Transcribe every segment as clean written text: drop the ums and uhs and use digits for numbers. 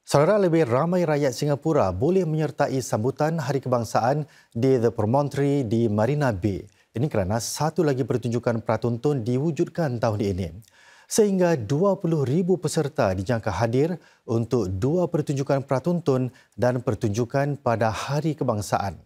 Saudara, lebih ramai rakyat Singapura boleh menyertai sambutan Hari Kebangsaan di The Promontory di Marina Bay. Ini kerana satu lagi pertunjukan pratonton diwujudkan tahun ini. Sehingga 20,000 peserta dijangka hadir untuk dua pertunjukan pratonton dan pertunjukan pada Hari Kebangsaan.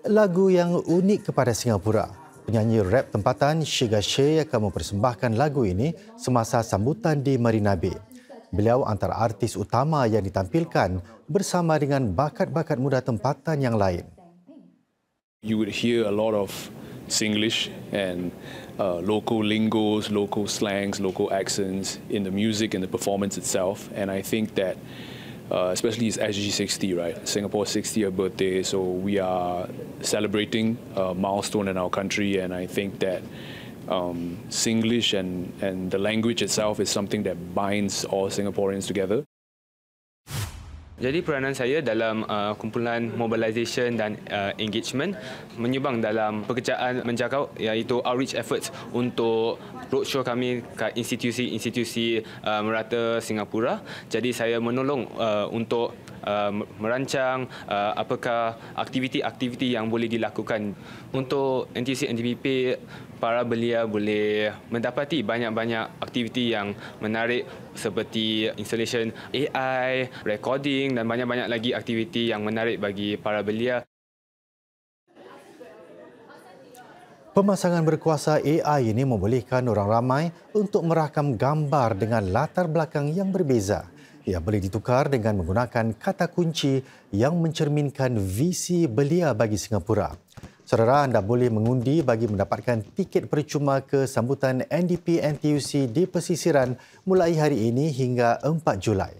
Lagu yang unik kepada Singapura. Penyanyi rap tempatan Shiga Shay akan mempersembahkan lagu ini semasa sambutan di Marina Bay. Beliau antara artis utama yang ditampilkan bersama dengan bakat-bakat muda tempatan yang lain. You would hear a lot of Singlish and local lingos, local slangs, local accents in the music and the performance itself. And I think that especially it's SG60, right? Singapore's 60th birthday, so we are celebrating a milestone in our country, and I think that Singlish and the language itself is something that binds all Singaporeans together. Jadi peranan saya dalam kumpulan mobilisation dan engagement menyumbang dalam pekerjaan menjangkau iaitu outreach efforts untuk roadshow kami ke institusi-institusi merata Singapura. Jadi saya menolong untuk merancang apakah aktiviti-aktiviti yang boleh dilakukan untuk NTUC NDPP. Para belia boleh mendapati banyak-banyak aktiviti yang menarik seperti installation AI, recording dan banyak-banyak lagi aktiviti yang menarik bagi para belia. Pemasangan berkuasa AI ini membolehkan orang ramai untuk merakam gambar dengan latar belakang yang berbeza. Ia boleh ditukar dengan menggunakan kata kunci yang mencerminkan visi belia bagi Singapura. Saudara, anda boleh mengundi bagi mendapatkan tiket percuma ke sambutan NDP NTUC di pesisiran mulai hari ini hingga 4 Julai.